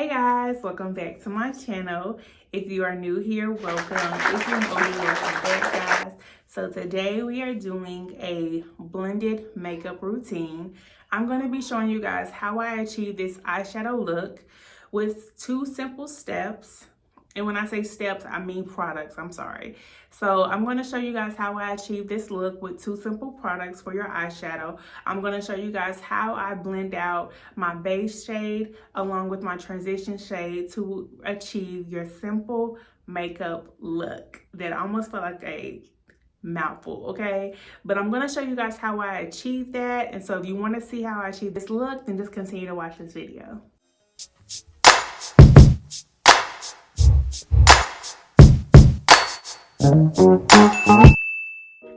Hey guys, welcome back to my channel. If you are new here, welcome. If you're old, welcome back, guys. So today we are doing a blended makeup routine. I'm going to be showing you guys how I achieve this eyeshadow look with 2 simple steps. And when I say steps, I mean products. I'm sorry. So I'm going to show you guys how I achieve this look with 2 simple products for your eyeshadow. I'm going to show you guys how I blend out my base shade along with my transition shade to achieve your simple makeup look that almost felt like a mouthful, okay? But I'm going to show you guys how I achieve that. And so if you want to see how I achieve this look, then just continue to watch this video.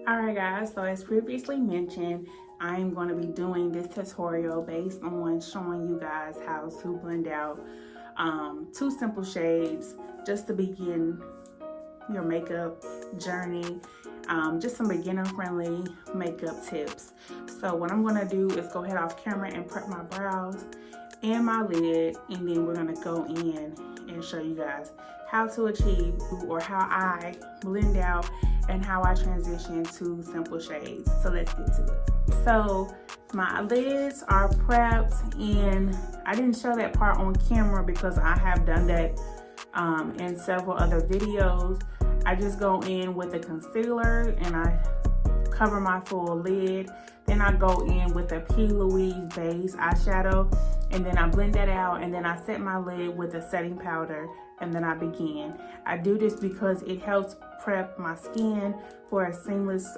Alright guys, so as previously mentioned, I'm going to be doing this tutorial based on showing you guys how to blend out 2 simple shades just to begin your makeup journey. Just some beginner friendly makeup tips. So what I'm going to do is go ahead off camera and prep my brows and my lid, and then we're going to go in and show you guys how to achieve or how I blend out and how I transition to simple shades. So let's get to it. So my lids are prepped, and I didn't show that part on camera because I have done that in several other videos. I just go in with a concealer and I cover my full lid. Then I go in with a P. Louise base eyeshadow, and then I blend that out, and then I set my lid with a setting powder, and then I begin. I do this because it helps prep my skin for a seamless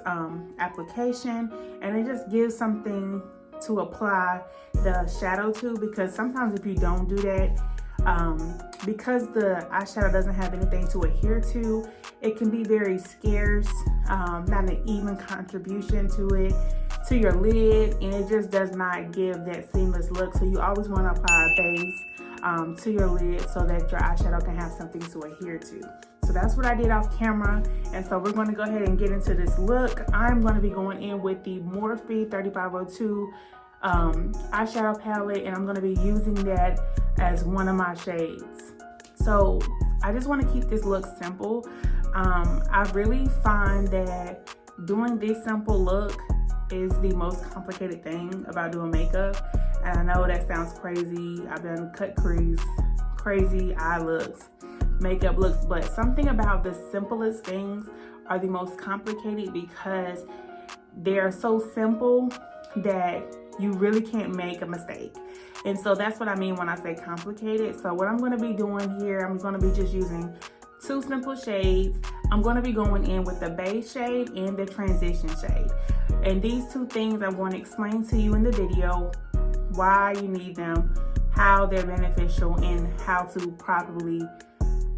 application, and it just gives something to apply the shadow to, because sometimes if you don't do that, because the eyeshadow doesn't have anything to adhere to, it can be very scarce, not an even contribution to your lid, and it just does not give that seamless look. So you always want to apply a base to your lid so that your eyeshadow can have something to adhere to. So that's what I did off camera, and so we're going to go ahead and get into this look. I'm going to be going in with the Morphe 3502 eyeshadow palette, and I'm going to be using that as one of my shades. So I just want to keep this look simple. I really find that doing this simple look is the most complicated thing about doing makeup, and I know that sounds crazy. I've done cut crease, crazy eye looks, makeup looks, but something about the simplest things are the most complicated because they're so simple that you really can't make a mistake. And so that's what I mean when I say complicated. So what I'm going to be doing here, I'm going to be just using 2 simple shades. I'm going to be going in with the base shade and the transition shade. And these 2 things I'm going to explain to you in the video why you need them, how they're beneficial, and how to properly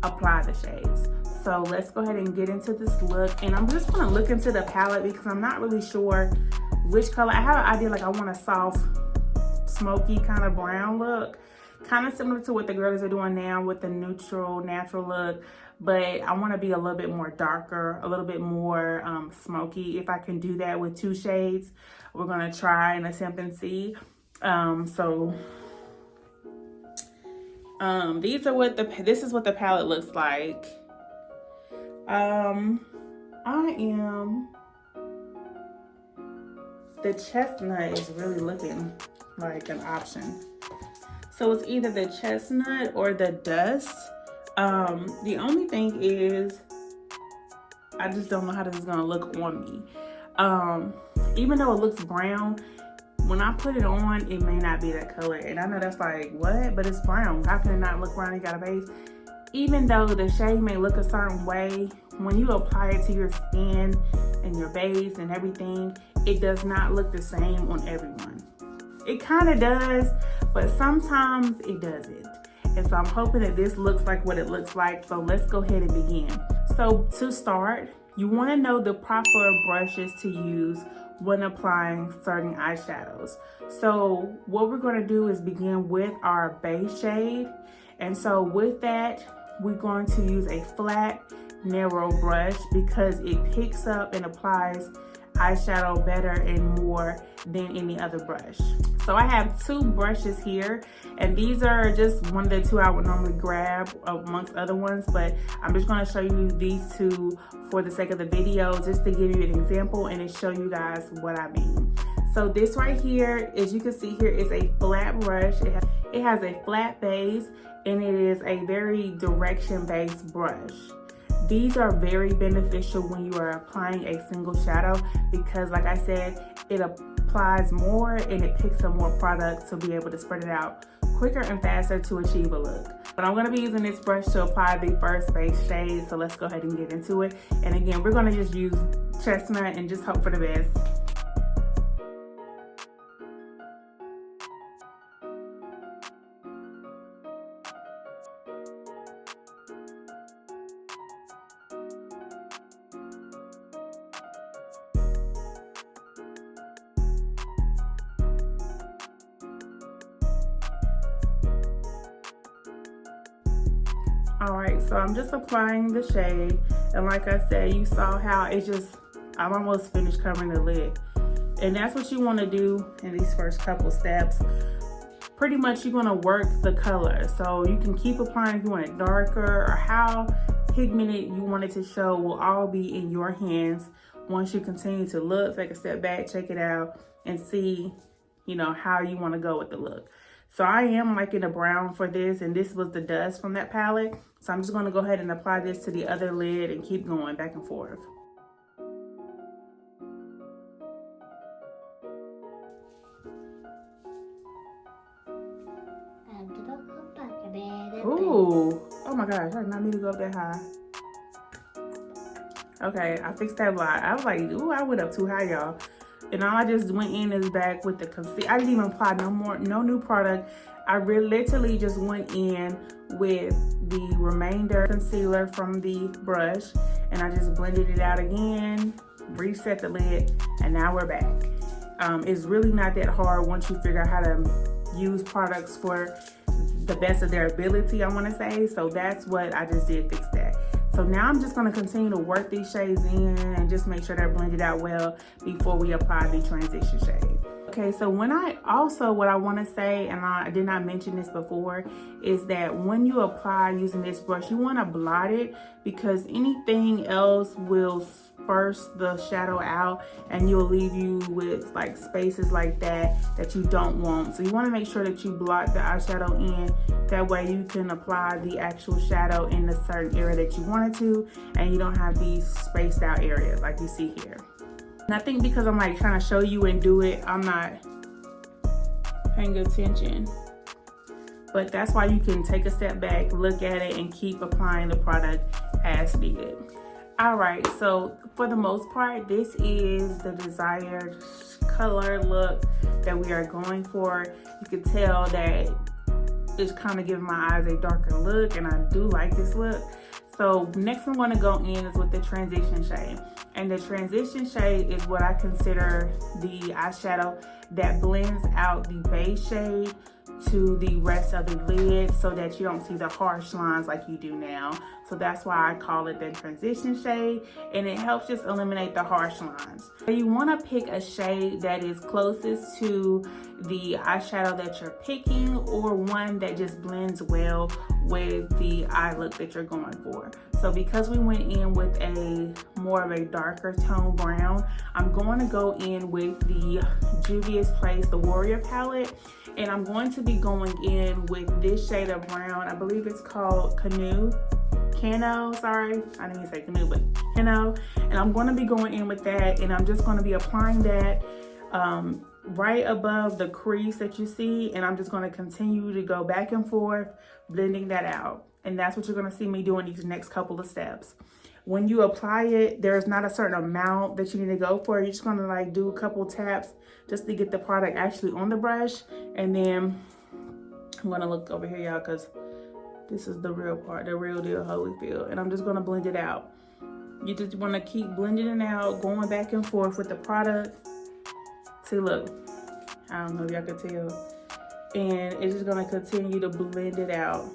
apply the shades. So let's go ahead and get into this look. And I'm just going to look into the palette because I'm not really sure which color. I have an idea, like I want a soft, smoky kind of brown look, kind of similar to what the girls are doing now with the neutral, natural look. But I want to be a little bit more darker, a little bit more smoky. If I can do that with 2 shades, we're going to try and attempt and see. This is what the palette looks like. The chestnut is really looking like an option. So it's either the chestnut or the dust. The only thing is, I just don't know how this is gonna look on me. Even though it looks brown, when I put it on, it may not be that color. And I know that's like, what? But it's brown. How can it not look brown? You got a base. Even though the shade may look a certain way, when you apply it to your skin and your base and everything, it does not look the same on everyone. It kind of does, but sometimes it doesn't. And so I'm hoping that this looks like what it looks like. So let's go ahead and begin. So to start, you want to know the proper brushes to use when applying certain eyeshadows. So what we're going to do is begin with our base shade. And so with that, we're going to use a flat, narrow brush because it picks up and applies eyeshadow better and more than any other brush. So I have two brushes here, and these are just one of the two I would normally grab amongst other ones, but I'm just going to show you these two for the sake of the video, just to give you an example and to show you guys what I mean. So this right here, as you can see here, is a flat brush. It has a flat base, and it is a very direction-based brush. These are very beneficial when you are applying a single shadow because, like I said, it applies more and it picks up more product to be able to spread it out quicker and faster to achieve a look. But I'm going to be using this brush to apply the first base shade, so let's go ahead and get into it. And again, we're going to just use Chestnut and just hope for the best. All right, so I'm just applying the shade, and like I said, you saw how I'm almost finished covering the lid. And that's what you want to do in these first couple steps. Pretty much you're going to work the color, so you can keep applying if you want it darker, or how pigmented you want it to show will all be in your hands once you continue to look. Take a step back, check it out, and see, you know, how you want to go with the look. So I am liking a brown for this, and this was the dust from that palette. So I'm just going to go ahead and apply this to the other lid and keep going back and forth. Ooh, oh my gosh, I did not mean to go up that high. Okay, I fixed that lot. I was like, ooh, I went up too high, y'all. And all I just went in is back with the concealer. I didn't even apply no new product. I literally just went in with the remainder concealer from the brush, and I just blended it out again, reset the lid, and now we're back. It's really not that hard once you figure out how to use products for the best of their ability, I want to say. So that's what I just did, fix that. So now I'm just going to continue to work these shades in and just make sure they're blended out well before we apply the transition shade. Okay, so what I want to say, and I did not mention this before, is that when you apply using this brush, you want to blot it, because anything else will disperse the shadow out and you'll leave you with like spaces like that you don't want. So you want to make sure that you blot the eyeshadow in. That way you can apply the actual shadow in the certain area that you wanted to, and you don't have these spaced out areas like you see here. And I think because I'm like trying to show you and do it, I'm not paying attention. But that's why you can take a step back, look at it, and keep applying the product as needed. All right, so for the most part, this is the desired color look that we are going for. You can tell that it's kind of giving my eyes a darker look, and I do like this look. So next I'm going to go in is with the transition shade. And the transition shade is what I consider the eyeshadow that blends out the base shade to the rest of the lid, so that you don't see the harsh lines like you do now. So that's why I call it the transition shade, and it helps just eliminate the harsh lines. So you want to pick a shade that is closest to the eyeshadow that you're picking, or one that just blends well with the eye look that you're going for. So because we went in with a more of a darker tone brown, I'm going to go in with the Juvia's Place, the Warrior palette, and I'm going to be going in with this shade of brown. I believe it's called Cano, sorry, I didn't even say Canoe, but Cano. And I'm going to be going in with that, and I'm just going to be applying that right above the crease that you see, and I'm just going to continue to go back and forth, blending that out. And that's what you're going to see me doing these next couple of steps. When you apply it, there's not a certain amount that you need to go for. You're just going to like do a couple taps just to get the product actually on the brush. And then I'm going to look over here, y'all, because this is the real part, the real deal Holyfield. And I'm just going to blend it out. You just want to keep blending it out, going back and forth with the product. See, look, I don't know if y'all can tell. And it's just going to continue to blend it out.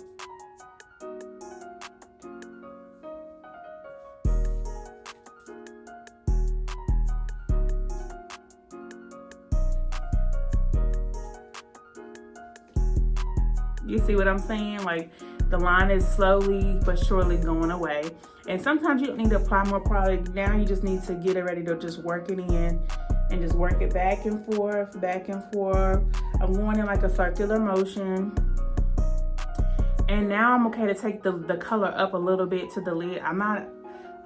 You see what I'm saying? Like the line is slowly but surely going away. And sometimes you don't need to apply more product. Now you just need to get it ready to just work it in and just work it back and forth, back and forth. I'm going in like a circular motion. And now I'm okay to take the color up a little bit to the lid. I'm not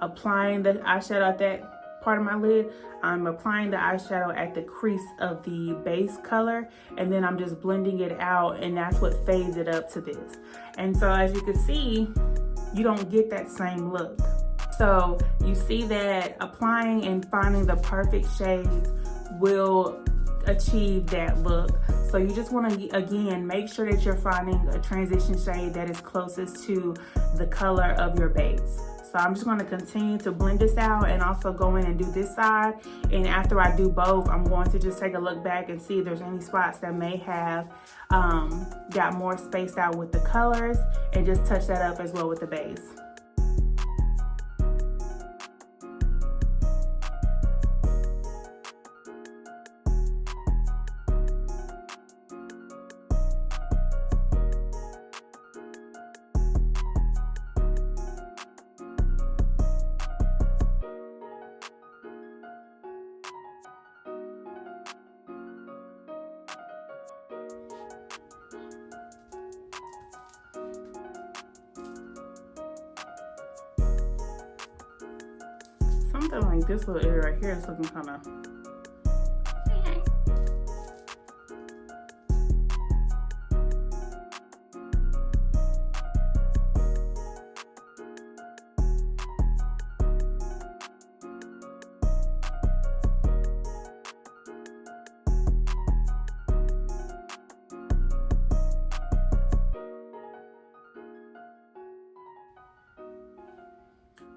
applying the eyeshadow at that part of my lid. I'm applying the eyeshadow at the crease of the base color, and then I'm just blending it out, and that's what fades it up to this. And so as you can see, you don't get that same look. So you see that applying and finding the perfect shades will achieve that look. So you just want to, again, make sure that you're finding a transition shade that is closest to the color of your base. So I'm just going to continue to blend this out and also go in and do this side. And after I do both, I'm going to just take a look back and see if there's any spots that may have got more spaced out with the colors, and just touch that up as well with the base. Something like this little area right here is looking kind of.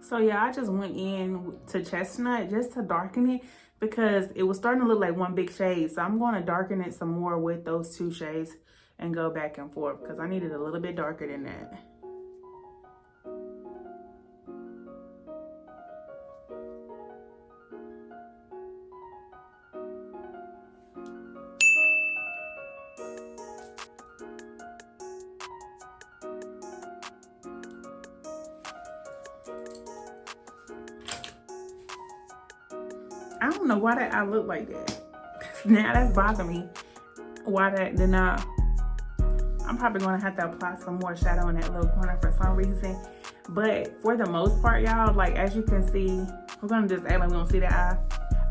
So yeah, I just went in to chestnut just to darken it because it was starting to look like one big shade. So I'm going to darken it some more with those two shades and go back and forth because I need it a little bit darker than that. I don't know why that I look like that. Now that's bothering me. Why that did not. I'm probably gonna have to apply some more shadow in that little corner for some reason. But for the most part, y'all, like as you can see, we're gonna just act like we don't see the eye.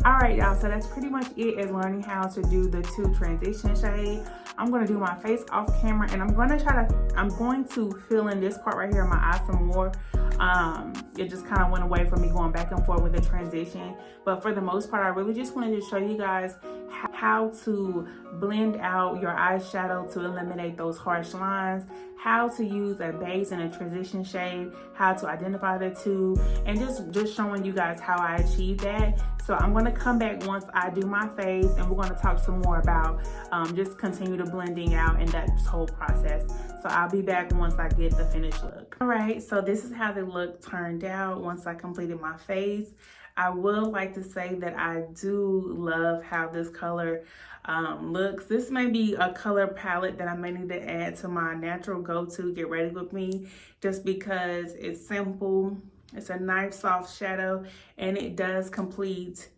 All right, y'all, so that's pretty much it as learning how to do the two transition shades. I'm gonna do my face off camera, and I'm going to fill in this part right here on my eye some more. It just kind of went away from me going back and forth with the transition. But for the most part, I really just wanted to show you guys how to blend out your eyeshadow to eliminate those harsh lines, how to use a base and a transition shade, how to identify the two, and just showing you guys how I achieved that. So I'm going to come back once I do my face, and we're going to talk some more about just continue to blending out and that whole process. So I'll be back once I get the finished look. All right, so this is how the look turned out once I completed my face. I would like to say that I do love how this color looks. This may be a color palette that I may need to add to my natural go-to Get Ready With Me, just because it's simple. It's a nice soft shadow, and it does complete.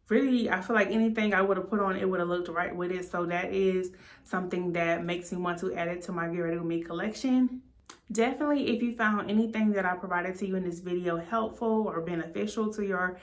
Really, I feel like anything I would have put on, it would have looked right with it. So that is something that makes me want to add it to my Get Ready With Me collection. Definitely, if you found anything that I provided to you in this video helpful or beneficial to your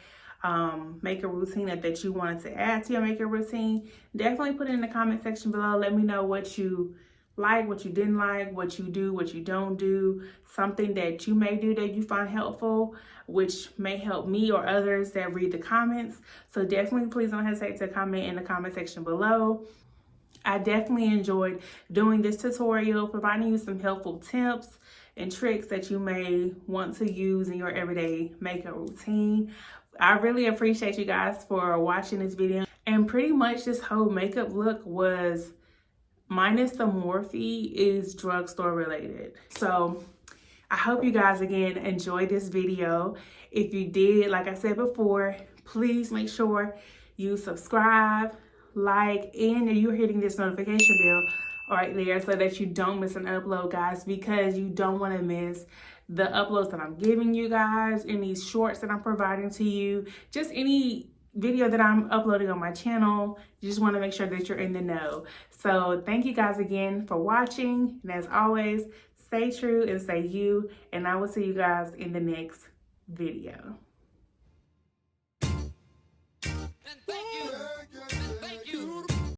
makeup routine that you wanted to add to your makeup routine, definitely put it in the comment section below. Let me know what you like, what you didn't like, what you do, what you don't do, something that you may do that you find helpful, which may help me or others that read the comments. So definitely please don't hesitate to comment in the comment section below. I definitely enjoyed doing this tutorial, providing you some helpful tips and tricks that you may want to use in your everyday makeup routine. I really appreciate you guys for watching this video. And pretty much this whole makeup look was, minus the Morphe, is drugstore related. So I hope you guys again enjoyed this video. If you did, like I said before, please make sure you subscribe, like, and you're hitting this notification bell right there so that you don't miss an upload, guys, because you don't want to miss the uploads that I'm giving you guys, any shorts that I'm providing to you, just any video that I'm uploading on my channel. You just want to make sure that you're in the know. So thank you guys again for watching, and as always, stay true and stay you, and I will see you guys in the next video. And thank you.